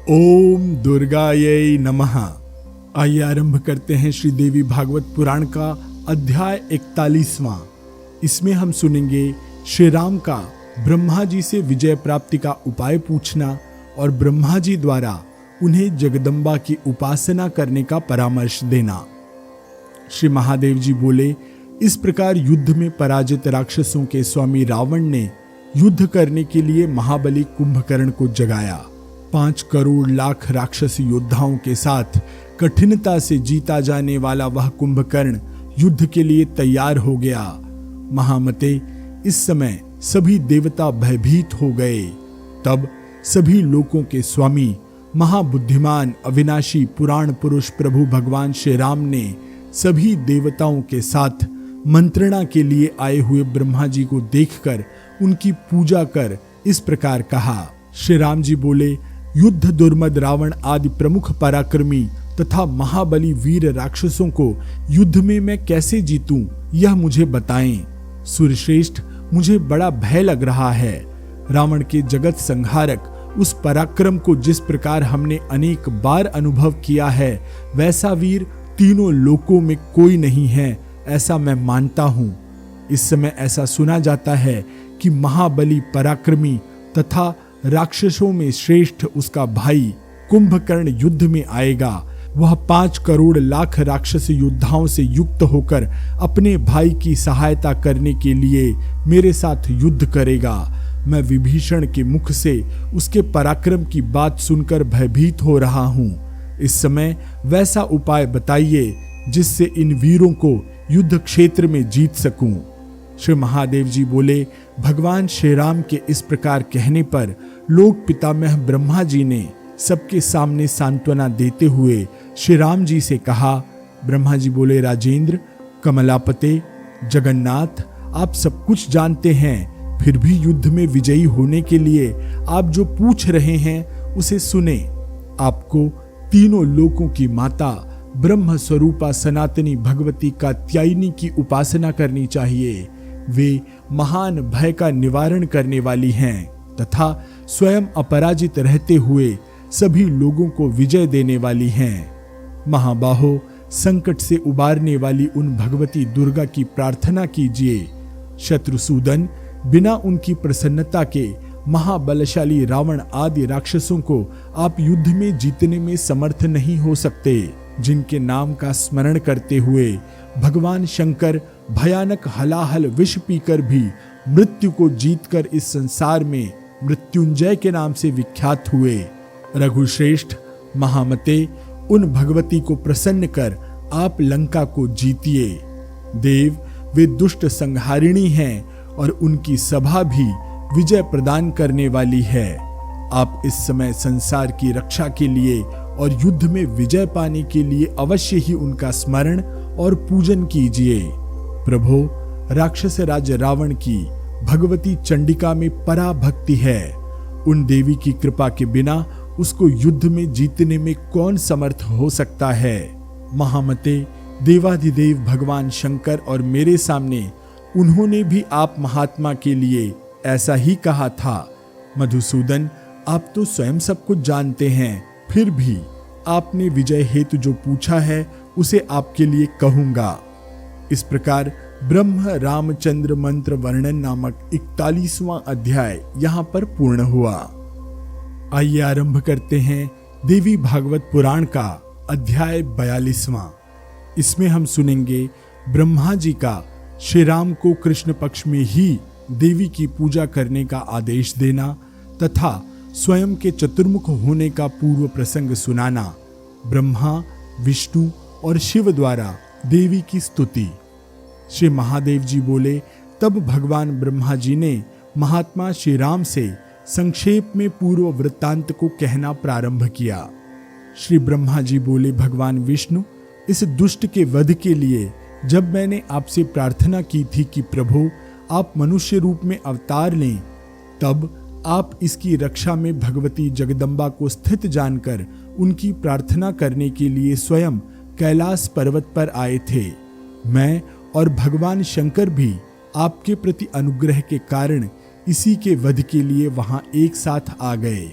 ओम दुर्गायै नमः। आइए आरंभ करते हैं श्री देवी भागवत पुराण का अध्याय 41वां। इसमें हम सुनेंगे श्री राम का ब्रह्मा जी से विजय प्राप्ति का उपाय पूछना और ब्रह्मा जी द्वारा उन्हें जगदम्बा की उपासना करने का परामर्श देना। श्री महादेव जी बोले, इस प्रकार युद्ध में पराजित राक्षसों के स्वामी रावण ने युद्ध करने के लिए महाबली कुंभकर्ण को जगाया। 5 करोड़ लाख राक्षस योद्धाओं के साथ कठिनता से जीता जाने वाला वह कुंभकर्ण युद्ध के लिए तैयार हो गया। महामते, इस समय सभी देवता भयभीत हो गए। तब सभी लोकों के स्वामी महाबुद्धिमान अविनाशी पुराण पुरुष प्रभु भगवान श्री राम ने सभी देवताओं के साथ मंत्रणा के लिए आए हुए ब्रह्मा जी को देखकर उनकी पूजा कर इस प्रकार कहा। श्री राम जी बोले, युद्ध दुर्मद रावण आदि प्रमुख पराक्रमी तथा महाबली वीर राक्षसों को युद्ध में मैं कैसे जीतूं, यह मुझे बताएं। सूर्यश्रेष्ठ, मुझे बड़ा भय लग रहा है। रावण के जगत संहारक उस पराक्रम को जिस प्रकार हमने अनेक बार अनुभव किया है, वैसा वीर तीनों लोकों में कोई नहीं है, ऐसा मैं मानता हूं। इस समय ऐसा सुना जाता है कि महाबली पराक्रमी तथा राक्षसों में श्रेष्ठ उसका भाई कुंभकर्ण युद्ध में आएगा। वह 5 करोड़ लाख राक्षस योद्धाओं से युक्त होकर अपने भाई की सहायता करने के लिए मेरे साथ युद्ध करेगा। मैं विभीषण के मुख से उसके पराक्रम की बात सुनकर भयभीत हो रहा हूं। इस समय वैसा उपाय बताइए जिससे इन वीरों को युद्ध क्षेत्र में जीत सकूं। श्री महादेव जी बोले, भगवान श्री राम के इस प्रकार कहने पर लोक पितामह ब्रह्मा जी ने सबके सामने सांत्वना देते हुए श्री राम जी से कहा। ब्रह्मा जी बोले, राजेंद्र, कमलापते, जगन्नाथ, आप सब कुछ जानते हैं, फिर भी युद्ध में विजयी होने के लिए आप जो पूछ रहे हैं उसे सुने। आपको तीनों लोकों की माता ब्रह्म स्वरूपा सनातनी भगवती कात्यायनी की उपासना करनी चाहिए। वे महान भय का निवारण करने वाली हैं तथा स्वयं अपराजित रहते हुए सभी लोगों को विजय देने वाली हैं। महाबाहो, संकट से उबारने वाली उन भगवती दुर्गा की प्रार्थना कीजिए। शत्रुसूदन, बिना उनकी प्रसन्नता के महाबलशाली रावण आदि राक्षसों को आप युद्ध में जीतने में समर्थ नहीं हो सकते। जिनके नाम का स्मरण करते हुए भगवान शंकर भयानक हलाहल विष पीकर भी मृत्यु को जीतकर इस संसार में मृत्युंजय के नाम से विख्यात हुए। रघुश्रेष्ठ, महामते, उन भगवती को प्रसन्न कर आप लंका को जीतिए। देव, वे दुष्ट संहारिणी हैं और उनकी सभा भी विजय प्रदान करने वाली है। आप इस समय संसार की रक्षा के लिए और युद्ध में विजय पाने के लिए अवश्य ही उनका स्मरण और पूजन कीजिए। प्रभो, राक्षस राज रावण की भगवती चंडिका में पराभक्ति है। उन देवी की कृपा के बिना उसको युद्ध में जीतने में कौन समर्थ हो सकता है। महामते, देवाधिदेव भगवान शंकर और मेरे सामने उन्होंने भी आप महात्मा के लिए ऐसा ही कहा था। मधुसूदन, आप तो स्वयं सब कुछ जानते हैं, फिर भी आपने विजय हेतु जो पूछा है उसे आपके लिए कहूंगा। इस प्रकार ब्रह्म रामचंद्र मंत्र वर्णन नामक 41वां अध्याय यहाँ पर पूर्ण हुआ। आइए आरंभ करते हैं देवी भागवत पुराण का अध्याय 42वां। इसमें हम सुनेंगे ब्रह्मा जी का श्री राम को कृष्ण पक्ष में ही देवी की पूजा करने का आदेश देना तथा स्वयं के चतुर्मुख होने का पूर्व प्रसंग सुनाना। ब्रह्मा, विष्णु और शिव द्वारा देवी की स्तुति। श्री महादेव जी बोले, तब भगवान ब्रह्मा जी ने महात्मा श्री राम से संक्षेप में पूर्व वृत्तांत को कहना प्रारंभ किया। श्री ब्रह्मा जी बोले, भगवान विष्णु, इस दुष्ट के वध के लिए जब मैंने आपसे प्रार्थना की थी कि प्रभु आप मनुष्य रूप में अवतार लें, तब आप इसकी रक्षा में भगवती जगदम्बा को स्थित जानकर उनकी प्रार्थना करने के लिए स्वयं कैलाश पर्वत पर आए थे। मैं और भगवान शंकर भी आपके प्रति अनुग्रह के कारण इसी के वध के लिए वहां एक साथ आ गए।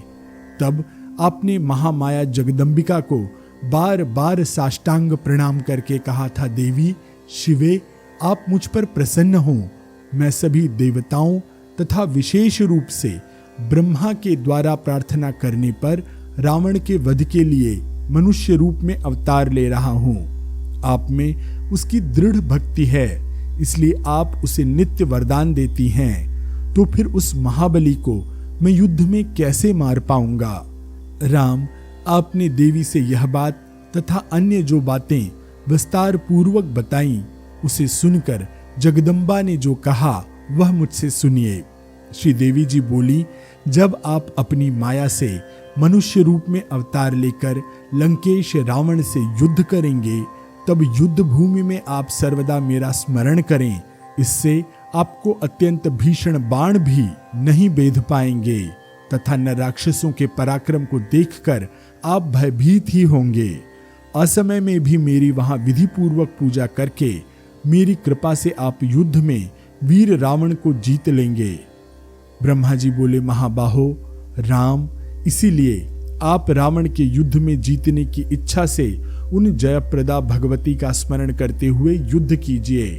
तब आपने महामाया जगदम्बिका को बार बार साष्टांग प्रणाम करके कहा था, देवी शिवे, आप मुझ पर प्रसन्न हो। मैं सभी देवताओं तथा विशेष रूप से ब्रह्मा के द्वारा प्रार्थना करने पर रावण के वध के लिए मनुष्य रूप में अवतार ले रहा हूं। आप में उसकी दृढ़ भक्ति है, इसलिए आप उसे नित्य वरदान देती हैं। तो फिर उस महाबली को मैं युद्ध में कैसे मार पाऊंगा? राम, आपने देवी से यह बात तथा अन्य जो बातें विस्तार पूर्वक बताई, उसे सुनकर जगदम्बा ने जो कहा वह मुझसे सुनिए। श्री देवी जी बोली, जब आप अपनी माया से मनुष्य रूप में अवतार लेकर लंकेश रावण से युद्ध करेंगे, तब युद्ध भूमि में आप सर्वदा मेरा स्मरण करें। इससे आपको अत्यंत भीषण बाण भी नहीं बेध पाएंगे तथा न राक्षसों के पराक्रम को देखकर आप भयभीत ही होंगे। असमय में भी मेरी वहां विधि पूर्वक पूजा करके मेरी कृपा से आप युद्ध में वीर रावण को जीत लेंगे। ब्रह्मा जी बोले, महाबाहो राम, इसीलिए आप रावण के युद्ध में जीतने की इच्छा से उन जयप्रदा भगवती का स्मरण करते हुए युद्ध कीजिए।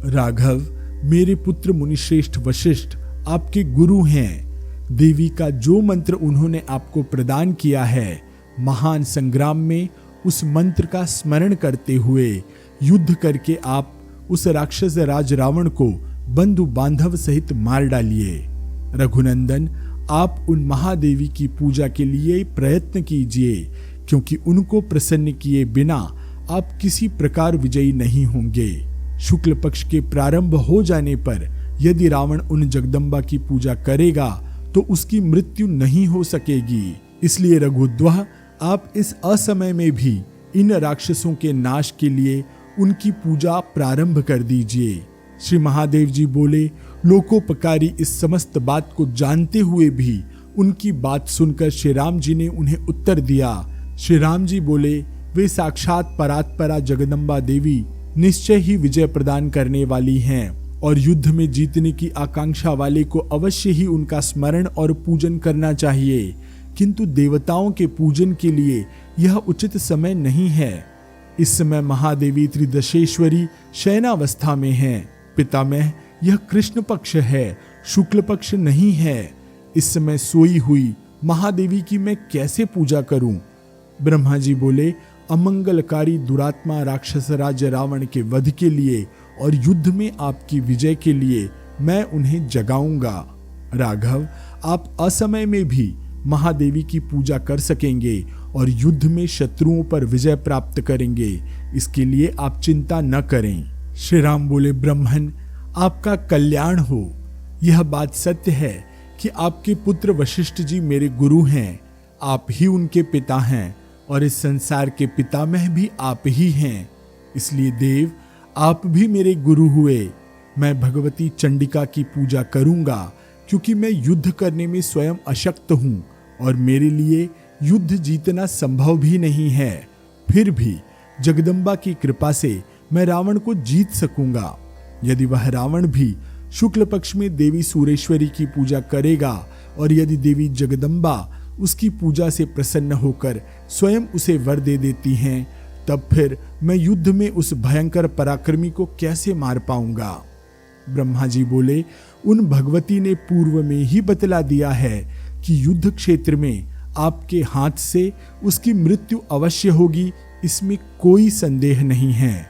राघव, मेरे पुत्र मुनिश्रेष्ठ वशिष्ठ आपके गुरु हैं। देवी का जो मंत्र उन्होंने आपको प्रदान किया है, महान संग्राम में उस मंत्र का स्मरण करते हुए युद्ध करके आप उस राक्षस राज रावण को बंधु बांधव सहित मार डालिए। रघुनंदन, आप उन महादेवी की पूजा के लिए प्रयत्न कीजिए, क्योंकि उनको प्रसन्न किए बिना आप किसी प्रकार विजयी नहीं होंगे। शुक्ल पक्ष के प्रारंभ हो जाने पर यदि रावण उन जगदम्बा की पूजा करेगा तो उसकी मृत्यु नहीं हो सकेगी। इसलिए रघुद्वह, आप इस असमय में भी इन राक्षसों के नाश के लिए उनकी पूजा प्रारंभ कर दीजिए। श्री महादेव जी बोले, लोकोपकारी इस समस्त बात को जानते हुए भी उनकी बात सुनकर श्री राम जी ने उन्हें उत्तर दिया। श्री राम जी बोले, वे साक्षात परात्परा जगदम्बा देवी निश्चय ही विजय प्रदान करने वाली हैं और युद्ध में जीतने की आकांक्षा वाले को अवश्य ही उनका स्मरण और पूजन करना चाहिए, किंतु देवताओं के पूजन के लिए यह उचित समय नहीं है। इस समय महादेवी त्रिदशेश्वरी शयनावस्था में हैं। पितामह, यह कृष्ण पक्ष है, शुक्ल पक्ष नहीं है। इस समय सोई हुई महादेवी की मैं कैसे पूजा करूं? ब्रह्मा जी बोले, अमंगलकारी दुरात्मा राक्षस राज रावण के वध के लिए और युद्ध में आपकी विजय के लिए मैं उन्हें जगाऊंगा। राघव, आप असमय में भी महादेवी की पूजा कर सकेंगे और युद्ध में शत्रुओं पर विजय प्राप्त करेंगे, इसके लिए आप चिंता न करें। श्री राम बोले, ब्रह्मन, आपका कल्याण हो। यह बात सत्य है कि आपके पुत्र वशिष्ठ जी मेरे गुरु हैं, आप ही उनके पिता हैं और इस संसार के पितामह भी आप ही हैं। इसलिए देव, आप भी मेरे गुरु हुए। मैं भगवती चंडिका की पूजा करूंगा, क्योंकि मैं युद्ध करने में स्वयं अशक्त हूं और मेरे लिए युद्ध जीतना संभव भी नहीं है। फिर भी जगदम्बा की कृपा से मैं रावण को जीत सकूंगा। यदि वह रावण भी शुक्ल पक्ष में देवी सूरेश्वरी की पूजा करेगा और यदि देवी जगदम्बा उसकी पूजा से प्रसन्न होकर स्वयं उसे वर दे देती हैं, तब फिर मैं युद्ध में उस भयंकर पराक्रमी को कैसे मार पाऊंगा? ब्रह्मा जी बोले, उन भगवती ने पूर्व में ही बतला दिया है कि युद्ध क्षेत्र में आपके हाथ से उसकी मृत्यु अवश्य होगी, इसमें कोई संदेह नहीं है।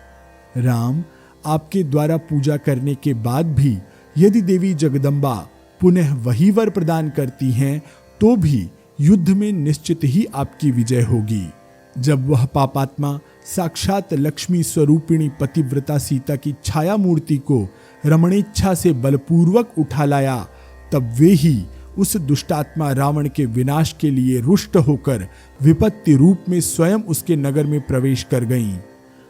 राम, आपके द्वारा पूजा करने के बाद भी यदि देवी जगदम्बा पुनः वही वर प्रदान करती हैं, तो भी युद्ध में निश्चित ही आपकी विजय होगी। जब वह पापात्मा साक्षात लक्ष्मी स्वरूपिणी पतिव्रता सीता की छाया मूर्ति को रमणेच्छा से बलपूर्वक उठा लाया, तब वे ही उस दुष्टात्मा रावण के विनाश के लिए रुष्ट होकर विपत्ति रूप में स्वयं उसके नगर में प्रवेश कर गईं।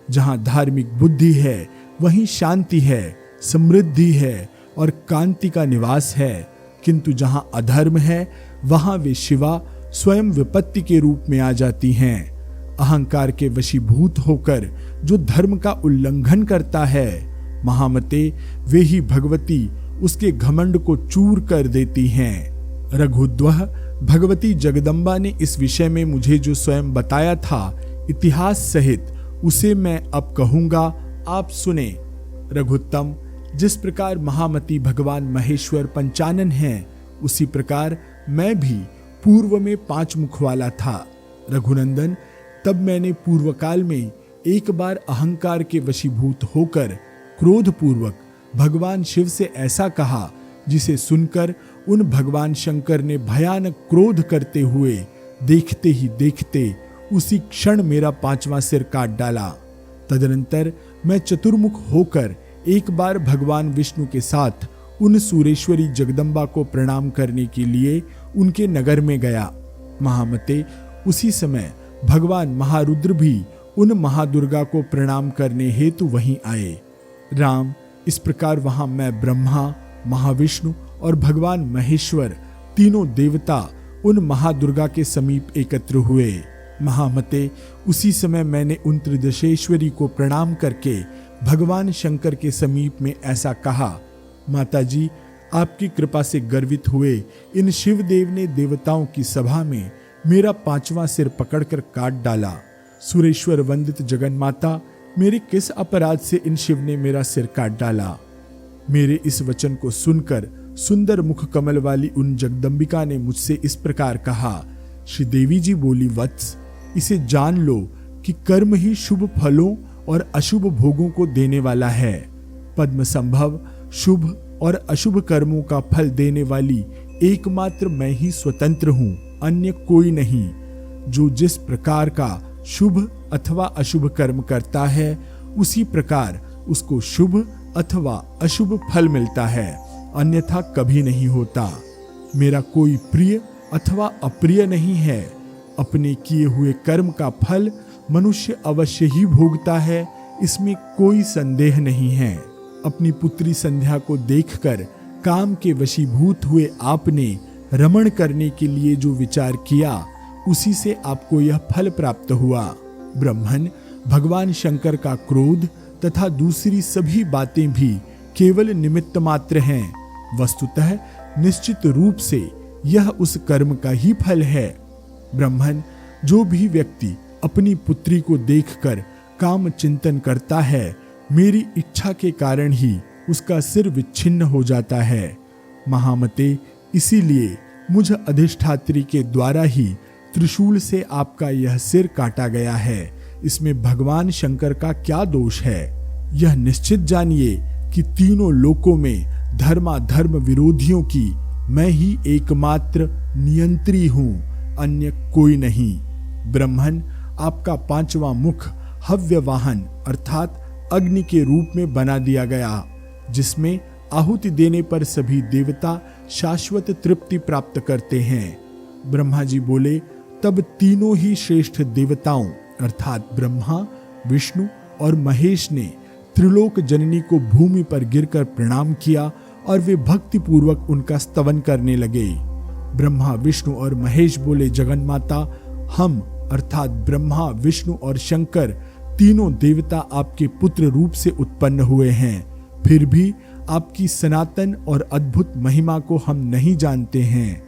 जहां धार्मिक बुद्धि है वहीं शांति है, समृद्धि है और कांति का निवास है, किंतु जहां अधर्म है वहां वे शिवा स्वयं विपत्ति के रूप में आ जाती हैं। अहंकार के वशीभूत होकर जो धर्म का उल्लंघन करता है, महामते, वे ही भगवती उसके घमंड को चूर कर देती हैं। रघुद्वह भगवती जगदम्बा ने इस विषय में मुझे जो स्वयं बताया था इतिहास सहित, उसे मैं अब कहूंगा, आप सुने। रघुत्तम, जिस प्रकार महामती भगवान महेश्वर पंचानन हैं, उसी प्रकार मैं भी पूर्व में 5 मुख वाला था। रघुनंदन, तब मैंने पूर्व काल में एक बार अहंकार के वशीभूत होकर क्रोधपूर्वक भगवान शिव से ऐसा कहा, जिसे सुनकर उन भगवान शंकर ने भयानक क्रोध करते हुए देखते ही देखते उसी क्षण मेरा 5वां सिर काट डाला। तदनंतर मैं चतुर्मुख होकर एक बार भगवान विष्णु के साथ उन सुरेश्वरी जगदम्बा को प्रणाम करने के लिए उनके नगर में गया। महामते, उसी समय भगवान महारुद्र भी उन महादुर्गा को प्रणाम करने हेतु वहीं आए। राम, इस प्रकार वहां मैं ब्रह्मा, महाविष्णु और भगवान महेश्वर तीनों देवता उन महादुर्गा के समीप एकत्र हुए। महामते, उसी समय मैंने उन त्रिदशेश्वरी को प्रणाम करके भगवान शंकर के समीप में ऐसा कहा, माताजी, आपकी कृपा से गर्वित हुए इन शिवदेव ने देवताओं की सभा में मेरा 5वां सिर पकड़कर काट डाला। सुरेश्वर वंदित जगन माता, मेरे किस अपराध से इन शिव ने मेरा सिर काट डाला? मेरे इस वचन को सुनकर सुंदर मुख कमल वाली उन जगदम्बिका ने मुझसे इस प्रकार कहा। श्री देवी जी बोली, वत्स, इसे जान लो कि कर्म ही शुभ फलों और अशुभ भोगों को देने वाला है। पद्म संभव शुभ और अशुभ कर्मों का फल देने वाली एकमात्र मैं ही स्वतंत्र हूं, अन्य कोई नहीं। जो जिस प्रकार का शुभ अथवा अशुभ कर्म करता है, उसी प्रकार उसको शुभ अथवा अशुभ फल मिलता है, अन्यथा कभी नहीं होता। मेरा कोई प्रिय अथवा अप्रिय नहीं है। अपने किए हुए कर्म का फल मनुष्य अवश्य ही भोगता है, इसमें कोई संदेह नहीं है। अपनी पुत्री संध्या को देखकर काम के वशीभूत हुए आपने रमण करने के लिए जो विचार किया, उसी से आपको यह फल प्राप्त हुआ। ब्रह्मन, भगवान शंकर का क्रोध तथा दूसरी सभी बातें भी केवल निमित्त मात्र हैं। वस्तुतः निश्चित रूप से यह उस कर्म का ही फल है। ब्रह्मन, जो भी व्यक्ति अपनी पुत्री को देखकर काम चिंतन करता है, मेरी इच्छा के कारण ही उसका सिर विच्छिन्न हो जाता है। महामते, इसीलिए मुझ अधिष्ठात्री के द्वारा ही त्रिशूल से आपका यह सिर काटा गया है। इसमें भगवान शंकर का क्या दोष है? यह निश्चित जानिए कि तीनों लोकों में धर्माधर्म विरोधियों की मैं ही एकमात्र नियंत्री हूं, अन्य कोई नहीं। ब्रह्मन, आपका 5वां मुख हव्य वाहन अर्थात अग्नि के रूप में बना दिया गया, जिसमें आहुति देने पर सभी देवता शाश्वत तृप्ति प्राप्त करते हैं। ब्रह्मा जी बोले, तब तीनों ही श्रेष्ठ देवताओं अर्थात ब्रह्मा, विष्णु और महेश ने त्रिलोक जननी को भूमि पर गिरकर प्रणाम किया और वे भक्ति पूर्वक उनका स्तवन करने लगे। ब्रह्मा, विष्णु और महेश बोले, जगन्माता, हम अर्थात ब्रह्मा, विष्णु और शंकर तीनों देवता आपके पुत्र रूप से उत्पन्न हुए हैं, फिर भी आपकी सनातन और अद्भुत महिमा को हम नहीं जानते हैं।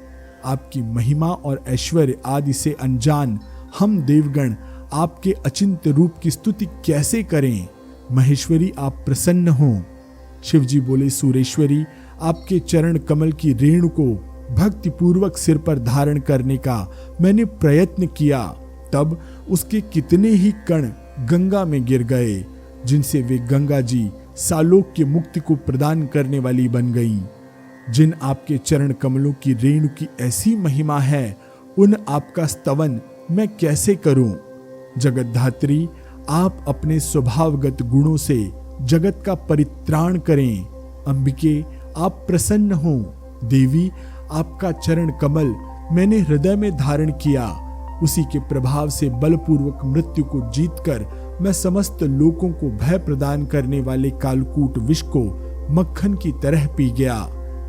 आपकी महिमा और ऐश्वर्य आदि से अनजान हम देवगण आपके अचिंत्य रूप की स्तुति कैसे करें? महेश्वरी, आप प्रसन्न हो। शिवजी बोले, सुरेश्वरी, आपके चरण कमल की रेणु को भक्ति पूर्वक सिर पर धारण करने का मैंने प्रयत्न किया, तब उसके कितने ही कण गंगा में गिर गए, जिनसे वे गंगा जी सालोक की मुक्ति को प्रदान करने वाली बन गईं। जिन आपके चरण कमलों की रेणु की ऐसी महिमा है, उन आपका स्तवन मैं कैसे करूं? जगतधात्री, आप अपने स्वभावगत गुणों से जगत का परित्राण करें। अंबिके, आप प्रसन्न हो। देवी, आपका चरण कमल मैंने हृदय में धारण किया, उसी के प्रभाव से बलपूर्वक मृत्यु को जीतकर मैं समस्त लोकों को भय प्रदान करने वाले कालकूट विष को मक्खन की तरह पी गया।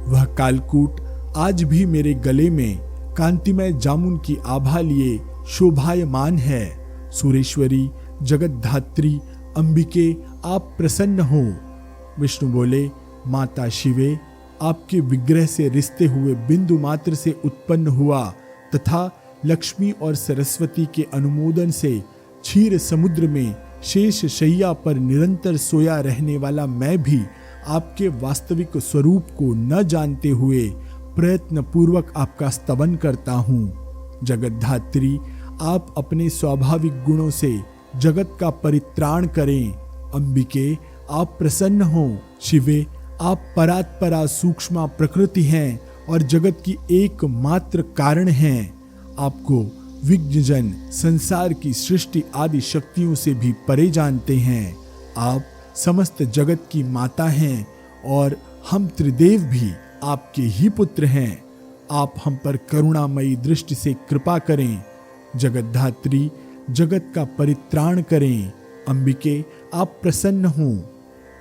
वह कालकूट आज भी मेरे गले में कांतिमय जामुन की आभा लिए शोभायमान है। सुरेश्वरी, जगतधात्री, अंबिके, आप प्रसन्न हो। विष्णु बोले, माता शिवे, आपके विग्रह से रिश्ते हुए बिंदु मात्र से उत्पन्न हुआ तथा लक्ष्मी और सरस्वती के अनुमोदन से क्षीर समुद्र में शेष शैया पर निरंतर सोया रहने वाला मैं भी आपके वास्तविक स्वरूप को न जानते हुए प्रयत्न पूर्वक आपका स्तवन करता हूँ। जगद्धात्री, आप अपने स्वाभाविक गुणों से जगत का परित्राण करें। अंबिके, आप प्रसन्न हो। शिवे, आप परात्परा सूक्ष्म प्रकृति हैं और जगत की एकमात्र कारण हैं। आपको विज्ञजन संसार की सृष्टि आदि शक्तियों से भी परे जानते हैं। आप समस्त जगत की माता हैं और हम त्रिदेव भी आपके ही पुत्र हैं। आप हम पर करुणामयी दृष्टि से कृपा करें। जगद्धात्री, जगत का परित्राण करें। अंबिके, आप प्रसन्न हो।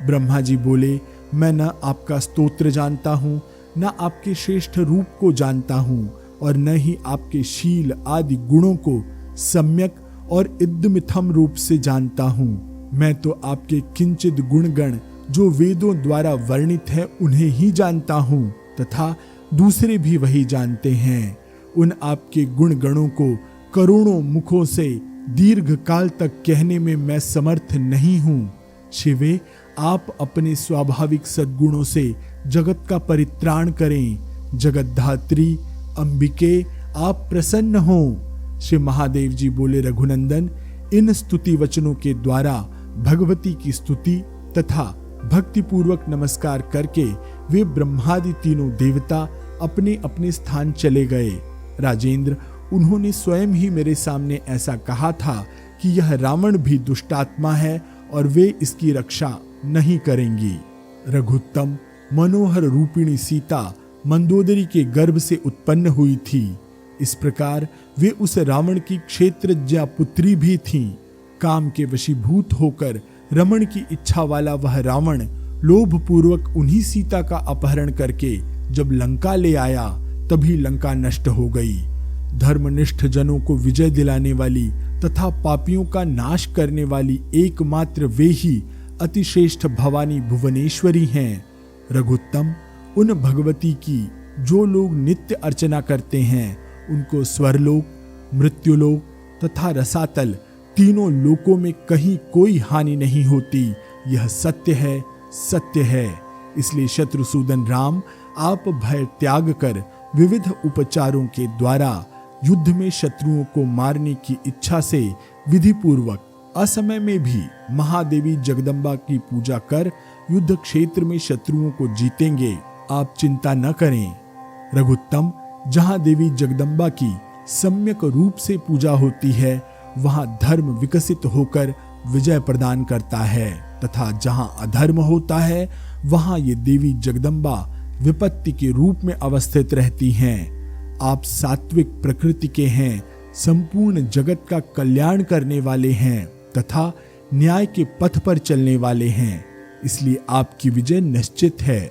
ब्रह्मा जी बोले, मैं न आपका स्तोत्र जानता हूँ, न आपके श्रेष्ठ रूप को जानता हूँ और न ही आपके शील आदि गुणों को सम्यक और इद्दमिथम रूप से जानता हूँ। मैं तो आपके किंचित गुणगण जो वेदों द्वारा वर्णित है उन्हें ही जानता हूँ तथा दूसरे भी वही जानते हैं। उन आपके गुण गणों को करोड़ों मुखों से दीर्घ काल तक कहने में मैं समर्थ नहीं हूँ। शिवे, आप अपने स्वाभाविक सद्गुणों से जगत का परित्राण करें। जगद्धात्री, अंबिके, आप प्रसन्न हो। श्री महादेव जी बोले, रघुनंदन, इन स्तुति वचनों के द्वारा भगवती की स्तुति तथा भक्ति पूर्वक नमस्कार करके वे ब्रह्मादि तीनों देवता अपने अपने स्थान चले गए। राजेंद्र, उन्होंने स्वयं ही मेरे सामने ऐसा कहा था कि यह रावण भी दुष्टात्मा है और वे इसकी रक्षा नहीं करेंगी। रघुत्तम, मनोहर रूपिणी सीता मंदोदरी के गर्भ से उत्पन्न हुई थी। इस प्रकार वे उस रावण की क्षेत्रज्ञा पुत्री भी थीं। काम के वशीभूत होकर रमण की इच्छा वाला वह रावण लोभ पूर्वक उन्हीं सीता का अपहरण करके जब लंका ले आया तभी लंका नष्ट हो गई। धर्मनिष्ठ जनों को विजय दिलाने वाली तथा पापियों का नाश करने वाली एकमात्र वे ही अतिश्रेष्ठ भवानी भुवनेश्वरी हैं। रघुत्तम, उन भगवती की जो लोग नित्य अर्चना करते हैं उनको स्वर्लोक, मृत्युलोक तथा रसातल तीनों लोकों में कहीं कोई हानि नहीं होती। यह सत्य है, सत्य है। इसलिए शत्रुसूदन राम, आप भय त्याग कर विविध उपचारों के द्वारा युद्ध में शत्रुओं को मारने की इच्छा से विधि पूर्वक असमय में भी महादेवी जगदम्बा की पूजा कर युद्ध क्षेत्र में शत्रुओं को जीतेंगे। आप चिंता न करें। रघुत्तम, जहां देवी जगदम्बा की सम्यक रूप से पूजा होती है वहां धर्म विकसित होकर विजय प्रदान करता है तथा जहां अधर्म होता है वहां ये देवी जगदम्बा विपत्ति के रूप में अवस्थित रहती हैं। आप सात्विक प्रकृति के हैं, संपूर्ण जगत का कल्याण करने वाले हैं तथा न्याय के पथ पर चलने वाले हैं। इसलिए आपकी विजय निश्चित है।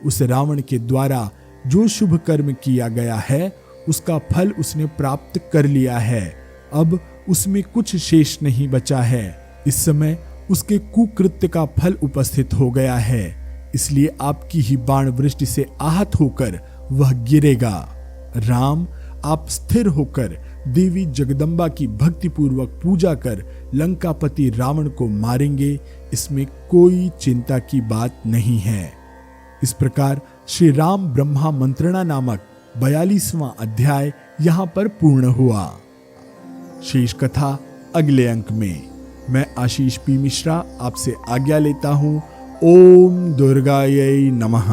उस रावण के द्वारा जो शुभ कर्म किया गया है उसका फल उसने प्राप्त कर लिया है। अब उसमें कुछ शेष नहीं बचा है। इस समय उसके कुकृत्य का फल उपस्थित हो गया है। इसलिए आपकी ही बाण वृष्टि से आहत होकर वह गिरेगा। राम, आप स्थिर होकर देवी जगदम्बा की भक्ति पूर्वक पूजा कर लंकापति रावण को मारेंगे, इसमें कोई चिंता की बात नहीं है। इस प्रकार श्री राम ब्रह्मा मंत्रणा नामक 42वां अध्याय यहाँ पर पूर्ण हुआ। शेष कथा अगले अंक में। मैं आशीष पी मिश्रा आपसे आज्ञा लेता हूँ। ओम दुर्गायै नमः।